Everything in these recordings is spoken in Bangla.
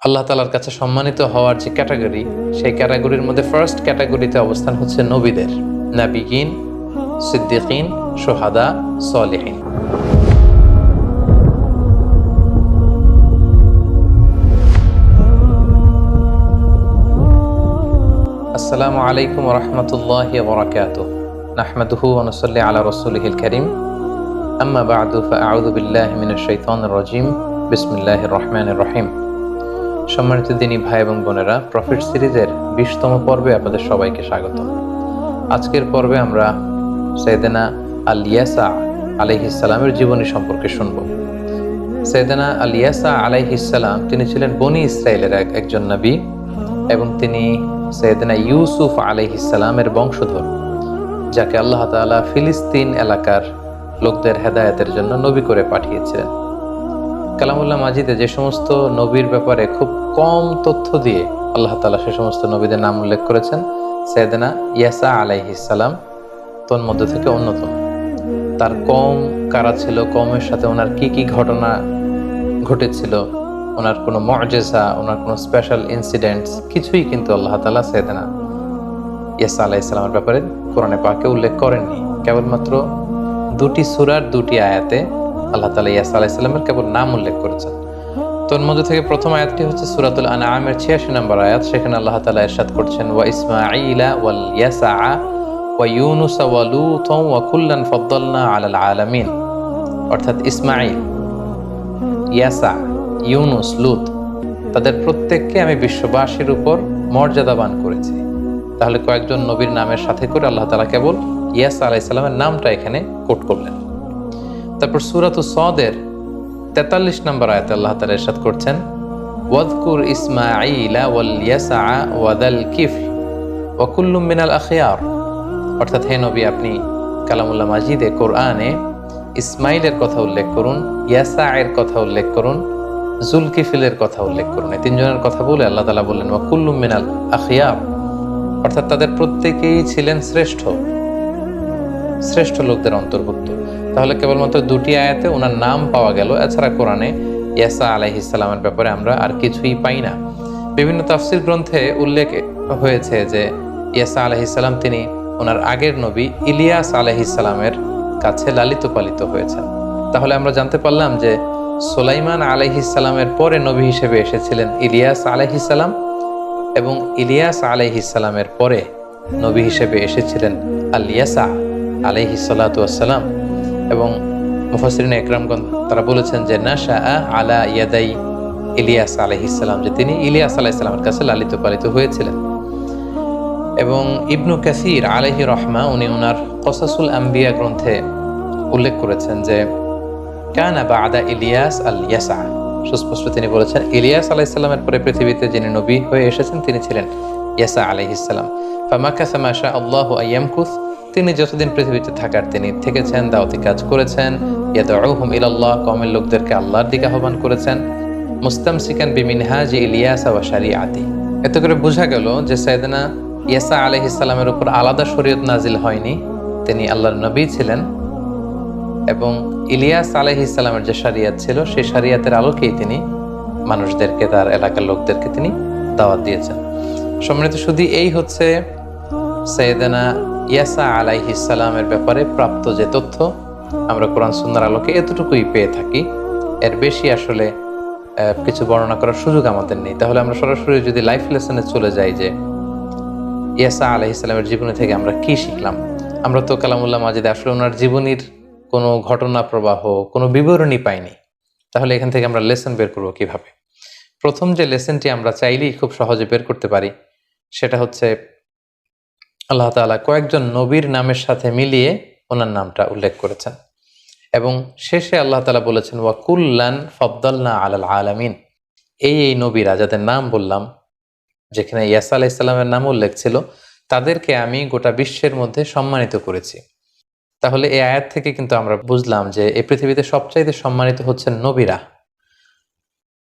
আল্লাহ তাআলার কাছে সম্মানিত হওয়ার যে ক্যাটাগরি, সেই ক্যাটাগরির মধ্যে ফার্স্ট ক্যাটাগরিতে অবস্থান হচ্ছে নবীদের, নাবিয়িন, সিদ্দিকিন, শুহাদা, সলিহিন। আসসালামু আলাইকুম ওয়া রাহমাতুল্লাহি ওয়া বারাকাতুহু। নাহমাদুহু ওয়া নুসাল্লি আলা রাসূলিহিল কারীম। আম্মা বা'দু ফাআউযু বিল্লাহি মিনাশ শাইতানির রাজীম। বিসমিল্লাহির রহমানির রহিম। সম্মানিত দিনী ভাই এবং বোনেরা, প্রফিট সিরিজের 20তম পর্বে আপনাদের সবাইকে স্বাগত। আজকের পর্বে আমরা সাইয়েদনা আল-ইয়াসা আলাইহিস সালামের জীবনী সম্পর্কে শুনব। সাইয়েদনা আল-ইয়াসা আলাইহিস সালাম তিনি ছিলেন বনি ইসরাইলের একজন নবী এবং তিনি সাইয়েদনা ইউসুফ আলাইহিস সালামের বংশধর, যাকে আল্লাহ তাআলা ফিলিস্তিন এলাকার লোকদের হেদায়েতের জন্য নবী করে পাঠিয়েছিলেন। কালামুল্লাহ মাজিদে যে সমস্ত নবীর ব্যাপারে খুব কম তথ্য দিয়ে আল্লাহ তাআলা সে সমস্ত নবীদের নাম উল্লেখ করেছেন, সাইয়েদনা ইয়াসা আলাইহিস সালাম তন্মধ্য থেকে অন্যতম। তার কম কারা ছিল, কমের সাথে ওনার কি কি ঘটনা ঘটেছিল, ওনার কোনো মুআজিজা, ওনার কোনো স্পেশাল ইনসিডেন্টস কিছুই কিন্তু আল্লাহ তাআলা সাইয়েদনা ইয়াসা আলাইহিস সালামের ব্যাপারে কোরআনে পাকে উল্লেখ করেননি। কেবলমাত্র 2টি সূরার 2টি আয়াতে আল্লাহ তাআলা ইয়াসা আলাইহিস সালামের কেবল নাম উল্লেখ করেছেন। তোর মধ্যে থেকে প্রথম আয়াতটি হচ্ছে সূরাতুল আনআমের 86 নম্বর আয়াত। সেখানে আল্লাহ তাআলা ইরশাদ করছেন, ওয়া ইসমাঈলা ওয়াল ইয়াসা ওয়া ইউনুস ওয়া লূতা ওয়া কুল্লান ফাদ্দালনা আলাল আলামিন। অর্থাৎ ইসমাঈল, ইয়াসা, ইউনুস, লূত, তাদের প্রত্যেককে আমি বিশ্ববাসীর উপর মর্যাদাবান করেছি। তাহলে কয়েকজন নবীর নামের সাথে করে আল্লাহ তাআলা কেবল ইয়াসা আলাইহিস সালামের নামটা এখানে কোট করলেন। তারপর সূরাতুস সাদের 43 নম্বর আয়াতে আল্লাহ তাআলা ইরশাদ করছেন, ওয়াযকুর ইসমাঈলা ওয়াল ইয়াসা ওয়া যাল কিফল ওয়া কুল্লুম মিনাল আখিয়ার। অর্থাৎ হে নবী, আপনি কালামুল্লাহ মাজিদে কোরআনে ইসমাইলের কথা উল্লেখ করুন, ইয়াসা এর কথা উল্লেখ করুন, জুলকিফিলের কথা উল্লেখ করুন। এই তিনজনের কথা বলে আল্লাহ তাআলা বললেন ওয়া কুল্লুম মিনাল আখিয়ার, অর্থাৎ তাদের প্রত্যেকেই ছিলেন শ্রেষ্ঠ লোকদের অন্তর্ভুক্ত। তাহলে কেবলমাত্র 2টি আয়াতে ওনার নাম পাওয়া গেল। এছাড়া কোরআনে ইয়াসা আলাইহিস সালামের ব্যাপারে আমরা আর কিছুই পাই না। বিভিন্ন তাফসীর গ্রন্থে উল্লেখ হয়েছে যে ইয়াসা আলাইহিস সালাম তিনি ওনার আগের নবী ইলিয়াস আলাইহিস সালামের কাছে লালিত পালিত হয়েছেন। তাহলে আমরা জানতে পারলাম যে সুলাইমান আলাইহিস সালামের পরে নবী হিসেবে এসেছিলেন ইলিয়াস আলাইহিস সালাম, এবং ইলিয়াস আলাইহিস সালামের পরে নবী হিসেবে এসেছিলেন আল-ইয়াসা আলাইহিস সালাতু ওয়াস সালাম। এবং মুফাসসিরিন ইকরামগণ তারা বলেছেন যে নাশাআ আলা ইয়াদাই ইলিয়াস আলাইহিস সালাম, যে তিনি ইলিয়াস আলাইহিস সালামের কাছে লালিত পালিত হয়েছিলেন। এবং ইবনু কাসির আলাইহি রহমা উনি ওনার কসাসুল আম্বিয়া গ্রন্থে উল্লেখ করেছেন যে কানা বা'দা ইলিয়াস আল-ইয়াসা, সুস্পষ্ট তিনি বলেছেন ইলিয়াস আলাইহিস সালামের পরে পৃথিবীতে যিনি নবী হয়ে এসেছেন তিনি ছিলেন ইয়াসা আলাইহিস সালাম। ফামাকাসা মা শা আল্লাহু আইয়ামকুস, তিনি যতদিন পৃথিবীতে থাকার তিনি থেকেছেন, দাওয়াতি কাজ করেছেন, ইয়াদউহুম ইলাল্লাহ, কওমের লোকদেরকে আল্লাহর দিকে আহ্বান করেছেন, মুস্তামসিকান বিমিনহাজি ইলিয়াস ওয়া শরিয়াতি। এত করে বোঝা গেল যে সাইয়েদনা ইয়াসা আলাইহিস সালামের উপর আলাদা শরীয়ত নাজিল হয়নি, তিনি আল্লাহর নবী ছিলেন এবং ইলিয়াস আলাইহিস সালামের যে শরিয়ত ছিল সেই শরিয়তের আলোকেই তিনি মানুষদেরকে, তার এলাকার লোকদেরকে তিনি দাওয়াত দিয়েছেন। সম্মানিত শুধু এই হচ্ছে সাইয়েদনা ইয়াসা আলাইহিস সালামের ব্যাপারে প্রাপ্ত যে তথ্য, আমরা কোরআন সুন্নাহর আলোকে এতটুকুই পেয়ে থাকি। এর বেশি আসলে কিছু বর্ণনা করার সুযোগ আমাদের নেই। তাহলে আমরা সরাসরি যদি লাইফ লেসনে চলে যাই যে ইয়াসা আলাইহিস সালামের জীবনী থেকে আমরা কি শিখলাম। আমরা তো কালামুল্লাহ মাজিদে আসলে ওনার জীবনীর কোনো ঘটনা প্রবাহ, কোনো বিবরণী পাইনি। তাহলে এখান থেকে আমরা লেসন বের করবো কিভাবে? প্রথম যে লেসনটি আমরা চাইলেই খুব সহজে বের করতে পারি সেটা হচ্ছে আল্লাহ তাআলা কয়েকজন নবীর নামের সাথে মিলিয়ে ওনার নামটা উল্লেখ করেছেন এবং শেষে আল্লাহ তাআলা বলেছেন ওয়া কুল্লান ফাদ্দালনা আলাল আলামিন। এই নবীরা যাদের নাম বললাম, যেখানে ইয়াসা আলাইহিস সালামের নাম উল্লেখ ছিল, তাদেরকে আমি গোটা বিশ্বের মধ্যে সম্মানিত করেছি। তাহলে এই আয়াত থেকে কিন্তু আমরা বুঝলাম যে এই পৃথিবীতে সবচাইতে সম্মানিত হচ্ছেন নবীরা।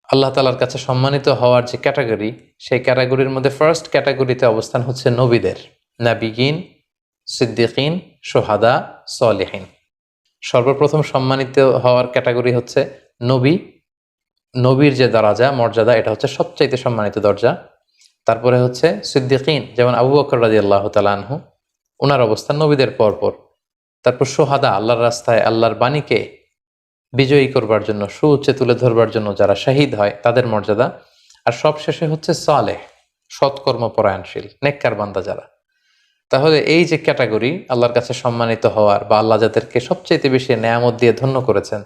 আল্লাহ তাআলার কাছে সম্মানিত হওয়ার যে ক্যাটাগরি, সেই ক্যাটাগরির মধ্যে ফার্স্ট ক্যাটাগরিতে অবস্থান হচ্ছে নবীদের, নাবিয়িন, সিদ্দিকিন, শুহাদা, সলিহিন। সর্বপ্রথম সম্মানিত হওয়ার ক্যাটাগরি হচ্ছে নবী, নবীর যে দরাজা মর্যাদা, এটা হচ্ছে সবচাইতে সম্মানিত দরজা। তারপরে হচ্ছে সিদ্দিকিন, যেমন আবু বকর রাদিয়াল্লাহু তাআলা আনহু, ওনার অবস্থান নবীদের পরপর। তারপর সোহাদা, আল্লাহর রাস্তায় আল্লাহর বাণীকে বিজয়ী করবার জন্য, সুউচ্চে তুলে ধরবার জন্য যারা শহীদ হয় তাদের মর্যাদা। আর সবশেষে হচ্ছে সালেহ, সৎকর্ম পরায়ণশীল নেককার বান্দা যারা। তাহলে এই যে ক্যাটাগরি আল্লাহর কাছে সম্মানিত হওয়ার, বা আল্লাহ যাদেরকে সবচেয়ে বেশি নেয়ামত দিয়ে ধন্য করেছেন,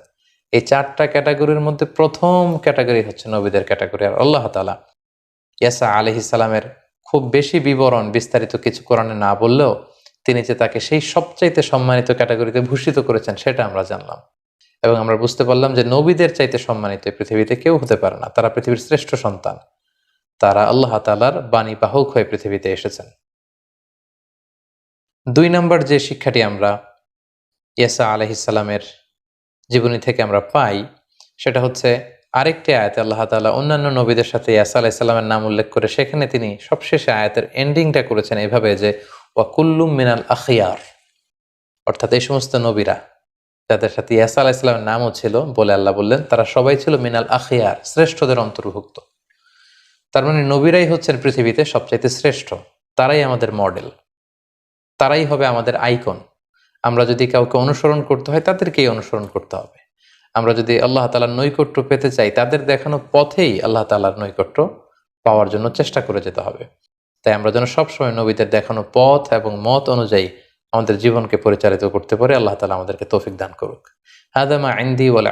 এই 4টা ক্যাটাগরির মধ্যে প্রথম ক্যাটাগরি হচ্ছে নবীদের ক্যাটাগরি। আর আল্লাহ তাআলা ইয়াসা আলাইহিস সালামের খুব বেশি বিবরণ বিস্তারিত কিছু কোরআনে না বললেও তিনি যে তাকে সেই সবচাইতে সম্মানিত ক্যাটাগরিতে ভূষিত করেছেন সেটা আমরা জানলাম। এবং আমরা বুঝতে পারলাম যে নবীদের চাইতে সম্মানিত পৃথিবীতে কেউ হতে পারে না। তারা পৃথিবীর শ্রেষ্ঠ সন্তান, তারা আল্লাহ তাআলার বাণী বাহক হয়ে পৃথিবীতে এসেছেন। 2 নম্বর যে শিক্ষাটি আমরা ইয়াসা আলাইহিস সালামের জীবনী থেকে আমরা পাই, সেটা হচ্ছে আরেকটি আয়াতে আল্লাহ তাআলা অন্যান্য নবীদের সাথে ইয়াসা আলাইহিস সালামের নাম উল্লেখ করে সেখানে তিনি সবশেষে আয়াতের এন্ডিংটা করেছেন এভাবে যে ওয়া কুল্লুম মিনাল আখিয়ার, অর্থাৎ এই সমস্ত নবীরা যাদের সাথে ইয়াসা আলাইহিস সালামের নামও ছিল বলে আল্লাহ বললেন তারা সবাই ছিল মিনাল আখিয়ার, শ্রেষ্ঠদের অন্তর্ভুক্ত। তার মানে নবীরাই হচ্ছেন পৃথিবীতে সবচাইতে শ্রেষ্ঠ, তারাই আমাদের মডেল, তারাই হবে আমাদের আইকন। আমরা যদি কাউকে অনুসরণ করতে হয় তাদেরকেই অনুসরণ করতে হবে। আমরা যদি আল্লাহ তাআলার নৈকট্য পেতে চাই তাদের দেখানো পথেই আল্লাহ তাআলার নৈকট্য পাওয়ার জন্য চেষ্টা করে যেতে হবে। তাই আমরা যেন সবসময় নবীদের দেখানো পথ এবং মত অনুযায়ী আমাদের জীবনকে পরিচালিত করতে পারি। আল্লাহ তাআলা আমাদেরকে তৌফিক দান করুক। হাদা মা ইনদি ওয়াল